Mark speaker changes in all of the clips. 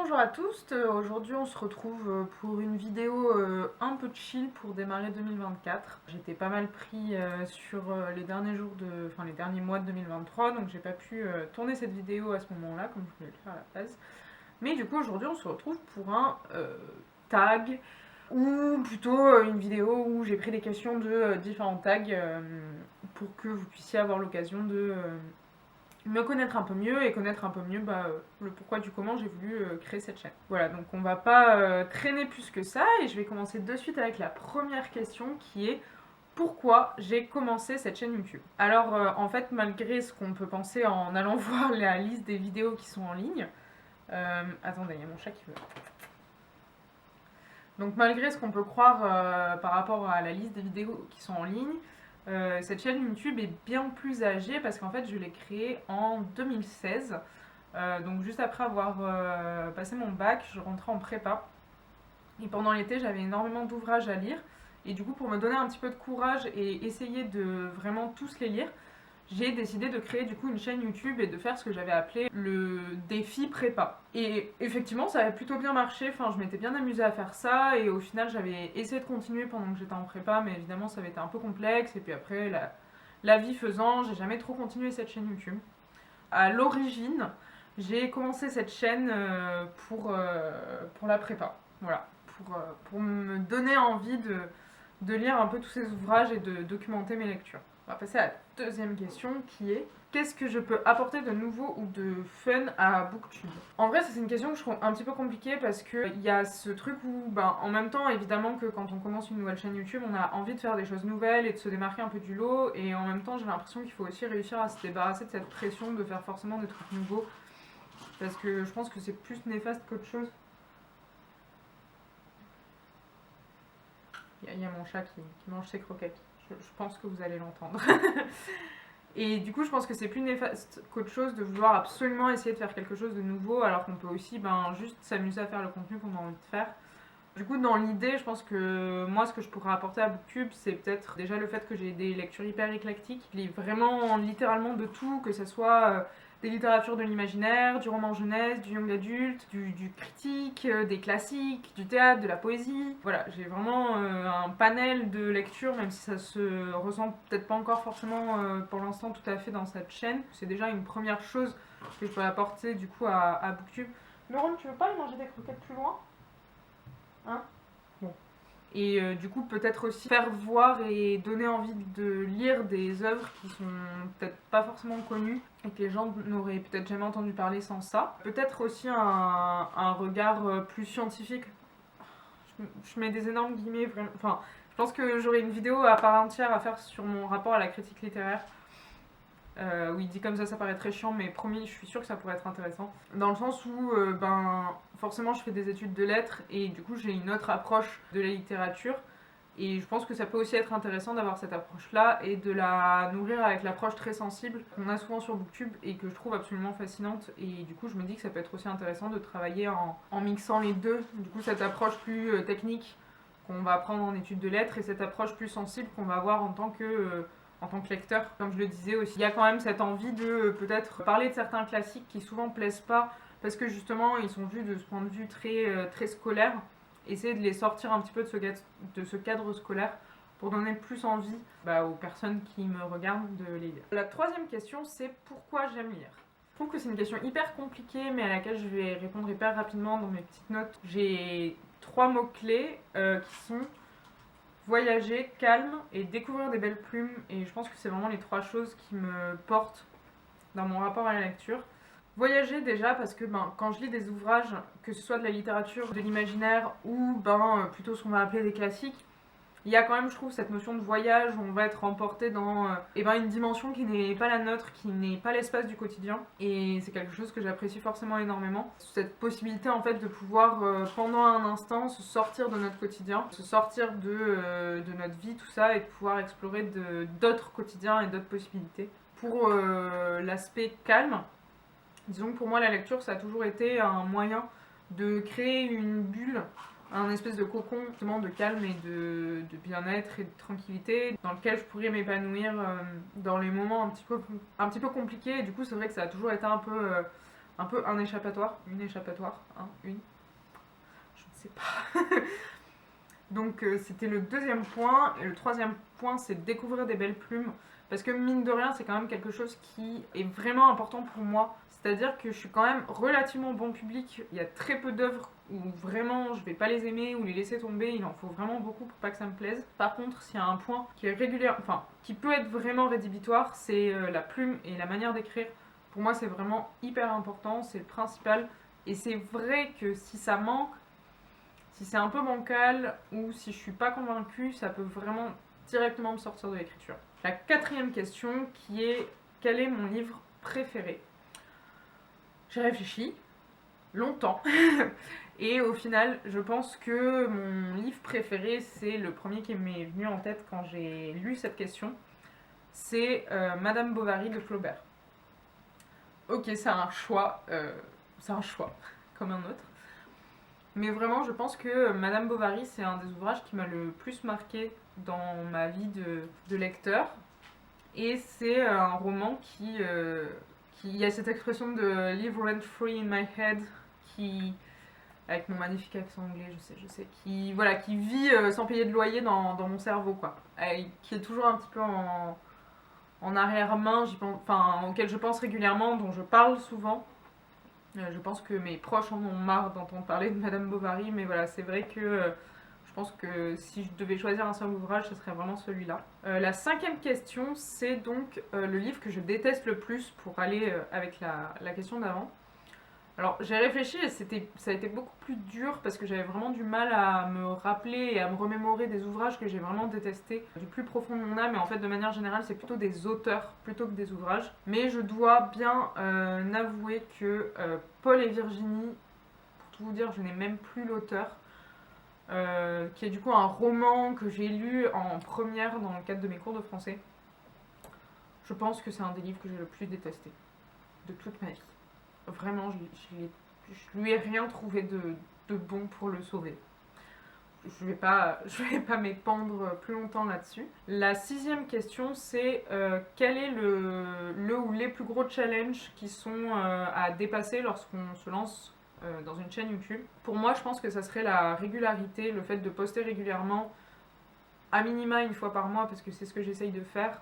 Speaker 1: Bonjour à tous, aujourd'hui on se retrouve pour une vidéo un peu chill pour démarrer 2024. J'étais pas mal pris sur les derniers jours les derniers mois de 2023, donc j'ai pas pu tourner cette vidéo à ce moment-là comme je voulais le faire à la base. Mais du coup aujourd'hui on se retrouve pour un tag, ou plutôt une vidéo où j'ai pris des questions de différents tags pour que vous puissiez avoir l'occasion de me connaître un peu mieux et connaître un peu mieux le pourquoi du comment j'ai voulu créer cette chaîne. Voilà, donc on va pas traîner plus que ça et je vais commencer de suite avec la première question qui est pourquoi j'ai commencé cette chaîne YouTube. Alors en fait, malgré ce qu'on peut penser en allant voir la liste des vidéos qui sont en ligne, attendez, il y a mon chat qui veut. Donc malgré ce qu'on peut croire par rapport à la liste des vidéos qui sont en ligne, cette chaîne YouTube est bien plus âgée parce qu'en fait je l'ai créée en 2016. Donc juste après avoir passé mon bac, je rentrais en prépa. Et pendant l'été, j'avais énormément d'ouvrages à lire. Et du coup, pour me donner un petit peu de courage et essayer de vraiment tous les lire, j'ai décidé de créer du coup une chaîne YouTube et de faire ce que j'avais appelé le défi prépa. Et effectivement, ça avait plutôt bien marché, enfin je m'étais bien amusée à faire ça et au final j'avais essayé de continuer pendant que j'étais en prépa, mais évidemment ça avait été un peu complexe et puis après la vie faisant, j'ai jamais trop continué cette chaîne YouTube. À l'origine, j'ai commencé cette chaîne pour la prépa, voilà, pour me donner envie de lire un peu tous ces ouvrages et de documenter mes lectures. On va passer à la deuxième question qui est qu'est-ce que je peux apporter de nouveau ou de fun à Booktube? En vrai, c'est une question que je trouve un petit peu compliquée parce qu'il y a ce truc où, en même temps, évidemment que quand on commence une nouvelle chaîne YouTube, on a envie de faire des choses nouvelles et de se démarquer un peu du lot. Et en même temps, j'ai l'impression qu'il faut aussi réussir à se débarrasser de cette pression de faire forcément des trucs nouveaux. Parce que je pense que c'est plus néfaste qu'autre chose. Il y a mon chat qui mange ses croquettes. Je pense que vous allez l'entendre. Et du coup, je pense que c'est plus néfaste qu'autre chose de vouloir absolument essayer de faire quelque chose de nouveau, alors qu'on peut aussi juste s'amuser à faire le contenu qu'on a envie de faire. Du coup, dans l'idée, je pense que moi, ce que je pourrais apporter à Booktube, c'est peut-être déjà le fait que j'ai des lectures hyper éclectiques. Je lis vraiment littéralement de tout, que ce soit des littératures de l'imaginaire, du roman jeunesse, du young adulte, du critique, des classiques, du théâtre, de la poésie. Voilà, j'ai vraiment un panel de lectures, même si ça se ressent peut-être pas encore forcément pour l'instant tout à fait dans cette chaîne. C'est déjà une première chose que je peux apporter du coup à Booktube. Laurent, tu veux pas aller manger des croquettes plus loin? Hein? Bon. Et du coup, peut-être aussi faire voir et donner envie de lire des œuvres qui sont peut-être pas forcément connues et que les gens n'auraient peut-être jamais entendu parler sans ça. Peut-être aussi un regard plus scientifique. Je mets des énormes guillemets, vraiment. Enfin, je pense que j'aurai une vidéo à part entière à faire sur mon rapport à la critique littéraire. Oui, dit comme ça paraît très chiant, mais promis, je suis sûre que ça pourrait être intéressant. Dans le sens où, forcément, je fais des études de lettres et du coup, j'ai une autre approche de la littérature. Et je pense que ça peut aussi être intéressant d'avoir cette approche-là et de la nourrir avec l'approche très sensible qu'on a souvent sur Booktube et que je trouve absolument fascinante. Et du coup, je me dis que ça peut être aussi intéressant de travailler en mixant les deux. Du coup, cette approche plus technique qu'on va apprendre en études de lettres et cette approche plus sensible qu'on va avoir en tant que lecteur, comme je le disais aussi. Il y a quand même cette envie de peut-être parler de certains classiques qui souvent plaisent pas parce que justement ils sont vus de ce point de vue très scolaire. Essayer de les sortir un petit peu de ce cadre scolaire pour donner plus envie aux personnes qui me regardent de les lire. La troisième question, c'est pourquoi j'aime lire. Je trouve que c'est une question hyper compliquée, mais à laquelle je vais répondre hyper rapidement dans mes petites notes. J'ai 3 mots-clés qui sont voyager, calme et découvrir des belles plumes. Et je pense que c'est vraiment les 3 choses qui me portent dans mon rapport à la lecture. Voyager déjà parce que quand je lis des ouvrages, que ce soit de la littérature, de l'imaginaire ou plutôt ce qu'on va appeler des classiques, il y a quand même, je trouve, cette notion de voyage où on va être emporté dans une dimension qui n'est pas la nôtre, qui n'est pas l'espace du quotidien. Et c'est quelque chose que j'apprécie forcément énormément. Cette possibilité en fait de pouvoir pendant un instant se sortir de notre quotidien, se sortir de notre vie, tout ça, et de pouvoir explorer d'autres quotidiens et d'autres possibilités. Pour l'aspect calme, disons que pour moi la lecture ça a toujours été un moyen de créer une bulle, un espèce de cocon justement de calme et de bien-être et de tranquillité dans lequel je pourrais m'épanouir dans les moments un petit peu compliqués. Et du coup c'est vrai que ça a toujours été un peu un peu un échappatoire, une échappatoire, une, je ne sais pas. Donc c'était le deuxième point. Et le troisième point, c'est découvrir des belles plumes. Parce que mine de rien, c'est quand même quelque chose qui est vraiment important pour moi. C'est-à-dire que je suis quand même relativement bon public. Il y a très peu d'œuvres où vraiment je vais pas les aimer ou les laisser tomber. Il en faut vraiment beaucoup pour pas que ça me plaise. Par contre, s'il y a un point qui est régulier, enfin qui peut être vraiment rédhibitoire, c'est la plume et la manière d'écrire. Pour moi, c'est vraiment hyper important. C'est le principal. Et c'est vrai que si ça manque, si c'est un peu bancal ou si je suis pas convaincue, ça peut vraiment directement me sortir de l'écriture. La quatrième question qui est quel est mon livre préféré? J'ai réfléchi longtemps et au final je pense que mon livre préféré c'est le premier qui m'est venu en tête quand j'ai lu cette question. C'est Madame Bovary de Flaubert. Ok, c'est un choix comme un autre. Mais vraiment, je pense que Madame Bovary, c'est un des ouvrages qui m'a le plus marqué dans ma vie de lecteur. Et c'est un roman qui a cette expression de live rent free in my head, qui, avec mon magnifique accent anglais, je sais, qui vit sans payer de loyer dans mon cerveau, quoi. Et qui est toujours un petit peu en arrière-main, auquel je pense régulièrement, dont je parle souvent. Je pense que mes proches en ont marre d'entendre parler de Madame Bovary, mais voilà, c'est vrai que je pense que si je devais choisir un seul ouvrage, ce serait vraiment celui-là. La cinquième question, c'est donc le livre que je déteste le plus pour aller avec la question d'avant. Alors j'ai réfléchi et ça a été beaucoup plus dur parce que j'avais vraiment du mal à me rappeler et à me remémorer des ouvrages que j'ai vraiment détestés du plus profond de mon âme. Et en fait, de manière générale, c'est plutôt des auteurs plutôt que des ouvrages. Mais je dois bien avouer que Paul et Virginie, pour tout vous dire, je n'ai même plus l'auteur, qui est du coup un roman que j'ai lu en première dans le cadre de mes cours de français. Je pense que c'est un des livres que j'ai le plus détesté de toute ma vie. Vraiment, je lui ai rien trouvé de bon pour le sauver. Je vais pas m'épandre plus longtemps là-dessus. La sixième question, c'est quel est le ou les plus gros challenges qui sont à dépasser lorsqu'on se lance dans une chaîne YouTube? Pour moi, je pense que ça serait la régularité, le fait de poster régulièrement, à minima une fois par mois, parce que c'est ce que j'essaye de faire.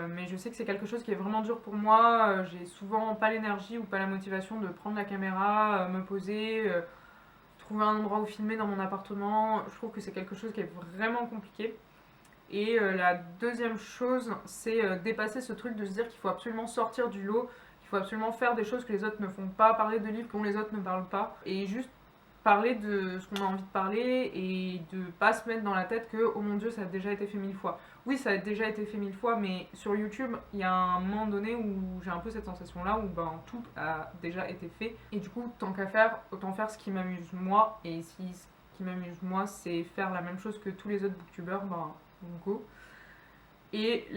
Speaker 1: Mais je sais que c'est quelque chose qui est vraiment dur pour moi. J'ai souvent pas l'énergie ou pas la motivation de prendre la caméra, me poser, trouver un endroit où filmer dans mon appartement. Je trouve que c'est quelque chose qui est vraiment compliqué. Et la deuxième chose, c'est dépasser ce truc de se dire qu'il faut absolument sortir du lot, qu'il faut absolument faire des choses que les autres ne font pas, parler de livres dont les autres ne parlent pas, et juste parler de ce qu'on a envie de parler et de pas se mettre dans la tête que oh mon dieu ça a déjà été fait 1000 fois. Oui, ça a déjà été fait 1000 fois, mais sur YouTube il y a un moment donné où j'ai un peu cette sensation là où ben tout a déjà été fait et du coup tant qu'à faire autant faire ce qui m'amuse moi, et si ce qui m'amuse moi c'est faire la même chose que tous les autres booktubeurs, ben go. Et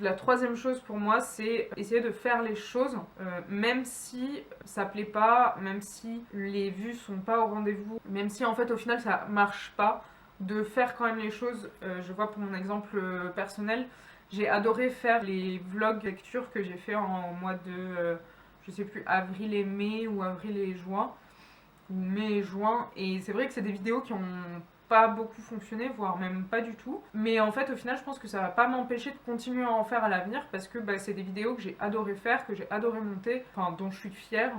Speaker 1: la troisième chose pour moi, c'est essayer de faire les choses, même si ça plaît pas, même si les vues sont pas au rendez-vous, même si en fait au final ça marche pas, de faire quand même les choses. Je vois pour mon exemple personnel, j'ai adoré faire les vlogs lecture que j'ai fait en mois de, je sais plus, avril et mai ou avril et juin, ou mai et juin, et c'est vrai que c'est des vidéos qui ont pas beaucoup fonctionné, voire même pas du tout. Mais en fait, au final, je pense que ça va pas m'empêcher de continuer à en faire à l'avenir parce que bah, c'est des vidéos que j'ai adoré faire, que j'ai adoré monter, enfin dont je suis fière.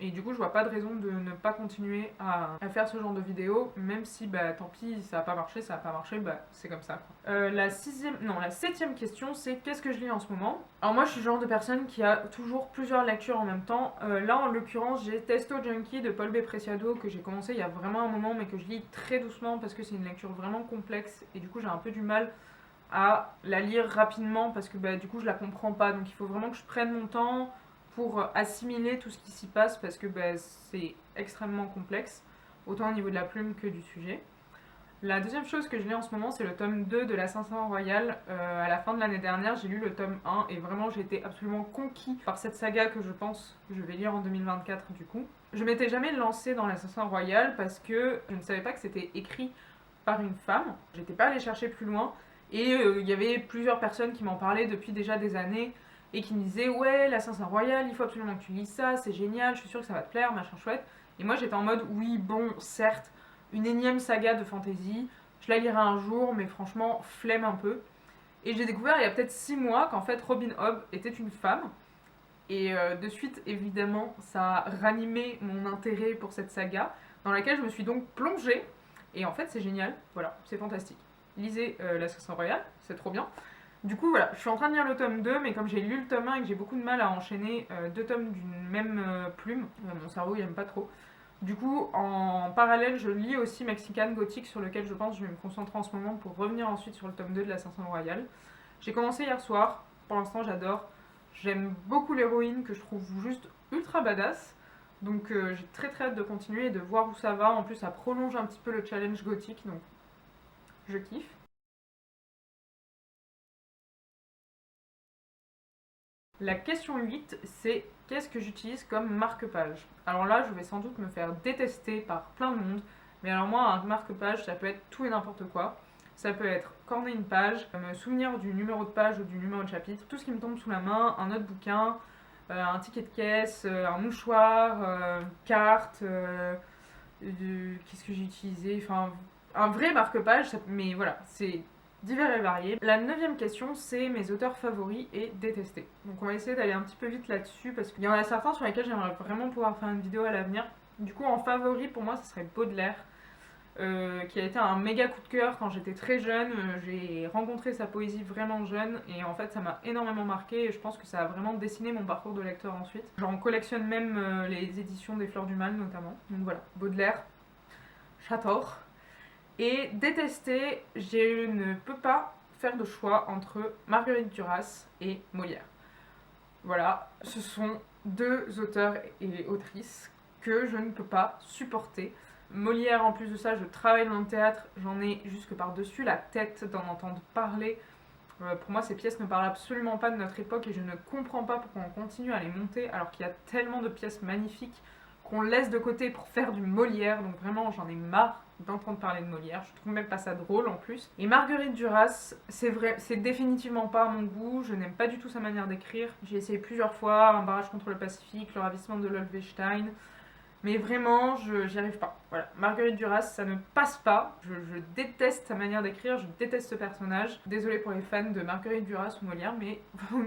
Speaker 1: Et du coup, je vois pas de raison de ne pas continuer à faire ce genre de vidéos, même si bah tant pis, ça a pas marché, bah c'est comme ça, quoi. La septième question, c'est qu'est-ce que je lis en ce moment? Alors moi, je suis le genre de personne qui a toujours plusieurs lectures en même temps. Là, en l'occurrence, j'ai Testo Junkie de Paul B. Preciado que j'ai commencé il y a vraiment un moment, mais que je lis très doucement parce que c'est une lecture vraiment complexe et du coup, j'ai un peu du mal à la lire rapidement parce que bah, du coup, je la comprends pas. Donc, il faut vraiment que je prenne mon temps pour assimiler tout ce qui s'y passe parce que bah, c'est extrêmement complexe, autant au niveau de la plume que du sujet. La deuxième chose que je lis en ce moment, c'est le tome 2 de la 500 Royale. À la fin de l'année dernière, j'ai lu le tome 1 et vraiment j'ai été absolument conquis par cette saga que je pense que je vais lire en 2024 du coup. Je m'étais jamais lancée dans la 500 Royale parce que je ne savais pas que c'était écrit par une femme. J'étais pas allée chercher plus loin et il y avait plusieurs personnes qui m'en parlaient depuis déjà des années. et qui me disait ouais, l'Assassin Royal, il faut absolument que tu lises ça, c'est génial, je suis sûre que ça va te plaire, machin chouette. Et moi j'étais en mode oui, bon, certes, une énième saga de fantasy, je la lirai un jour, mais franchement, flemme un peu. Et j'ai découvert il y a peut-être 6 mois qu'en fait Robin Hobb était une femme. Et de suite, évidemment, ça a ranimé mon intérêt pour cette saga, dans laquelle je me suis donc plongée. Et en fait, c'est génial, voilà, c'est fantastique. Lisez l'Assassin Royal, c'est trop bien. Du coup, voilà, je suis en train de lire le tome 2, mais comme j'ai lu le tome 1 et que j'ai beaucoup de mal à enchaîner deux tomes d'une même plume, mon cerveau il aime pas trop. Du coup, en parallèle, je lis aussi Mexican Gothic, sur lequel je pense que je vais me concentrer en ce moment pour revenir ensuite sur le tome 2 de l'Assassin Royal. J'ai commencé hier soir, pour l'instant j'adore. J'aime beaucoup l'héroïne que je trouve juste ultra badass. Donc j'ai très très hâte de continuer et de voir où ça va. En plus, ça prolonge un petit peu le challenge gothique, donc je kiffe. La question 8, c'est qu'est-ce que j'utilise comme marque-page? Alors là, je vais sans doute me faire détester par plein de monde, mais alors moi, un marque-page, ça peut être tout et n'importe quoi. Ça peut être corner une page, me souvenir du numéro de page ou du numéro de chapitre, tout ce qui me tombe sous la main, un autre bouquin, un ticket de caisse, un mouchoir, carte, qu'est-ce que j'ai utilisé? Enfin, un vrai marque-page, mais voilà, c'est divers et variés. La 9e question, c'est mes auteurs favoris et détestés. Donc on va essayer d'aller un petit peu vite là-dessus, parce qu'il y en a certains sur lesquels j'aimerais vraiment pouvoir faire une vidéo à l'avenir. Du coup, en favori, pour moi, ce serait Baudelaire. Qui a été un méga coup de cœur quand j'étais très jeune. J'ai rencontré sa poésie vraiment jeune et en fait ça m'a énormément marqué et je pense que ça a vraiment dessiné mon parcours de lecteur ensuite. J'en collectionne même les éditions des Fleurs du Mal notamment. Donc voilà, Baudelaire, j'adore. Et détester, je ne peux pas faire de choix entre Marguerite Duras et Molière. Voilà, ce sont deux auteurs et autrices que je ne peux pas supporter. Molière, en plus de ça, je travaille dans le théâtre, j'en ai jusque par-dessus la tête d'en entendre parler. Pour moi, ces pièces ne parlent absolument pas de notre époque et je ne comprends pas pourquoi on continue à les monter alors qu'il y a tellement de pièces magnifiques qu'on laisse de côté pour faire du Molière. Donc vraiment, j'en ai marre d'entendre parler de Molière. Je trouve même pas ça drôle en plus. Et Marguerite Duras, c'est vrai, c'est définitivement pas à mon goût. Je n'aime pas du tout sa manière d'écrire. J'ai essayé plusieurs fois, Un barrage contre le Pacifique, Le ravissement de l'Holstein. Mais vraiment, j'y arrive pas. Voilà, Marguerite Duras, ça ne passe pas. Je déteste sa manière d'écrire, je déteste ce personnage. Désolée pour les fans de Marguerite Duras ou Molière, mais vous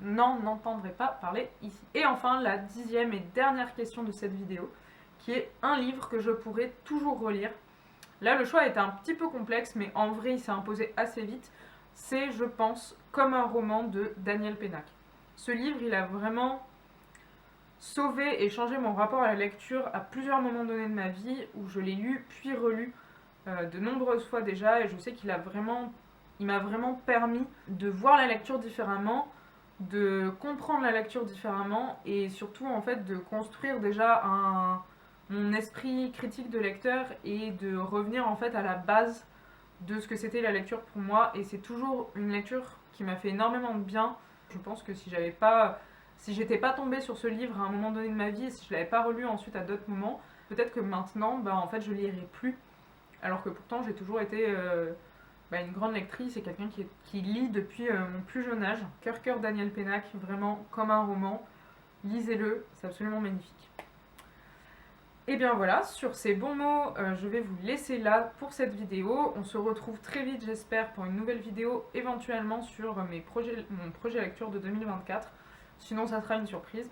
Speaker 1: n'en entendrez pas parler ici. Et enfin, la 10e et dernière question de cette vidéo, qui est un livre que je pourrais toujours relire. Là, le choix était un petit peu complexe, mais en vrai, il s'est imposé assez vite. C'est, je pense, Comme un roman de Daniel Pénac. Ce livre, il a vraiment sauvé et changé mon rapport à la lecture à plusieurs moments donnés de ma vie où je l'ai lu puis relu de nombreuses fois déjà et je sais qu'il m'a vraiment permis de voir la lecture différemment, de comprendre la lecture différemment et surtout en fait de construire déjà mon esprit critique de lecteur et de revenir en fait à la base de ce que c'était la lecture pour moi et c'est toujours une lecture qui m'a fait énormément de bien. Je pense que si j'étais pas tombée sur ce livre à un moment donné de ma vie et si je l'avais pas relu ensuite à d'autres moments, peut-être que maintenant, en fait, je lirais plus. Alors que pourtant, j'ai toujours été une grande lectrice et quelqu'un qui lit depuis mon plus jeune âge. Cœur Daniel Pénac, vraiment comme un roman. Lisez-le, c'est absolument magnifique. Et bien voilà, sur ces bons mots, je vais vous laisser là pour cette vidéo. On se retrouve très vite, j'espère, pour une nouvelle vidéo, éventuellement sur mon projet lecture de 2024. Sinon, ça sera une surprise.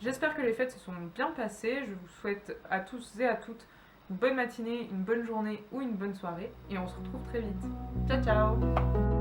Speaker 1: J'espère que les fêtes se sont bien passées. Je vous souhaite à tous et à toutes une bonne matinée, une bonne journée ou une bonne soirée. Et on se retrouve très vite. Ciao, ciao!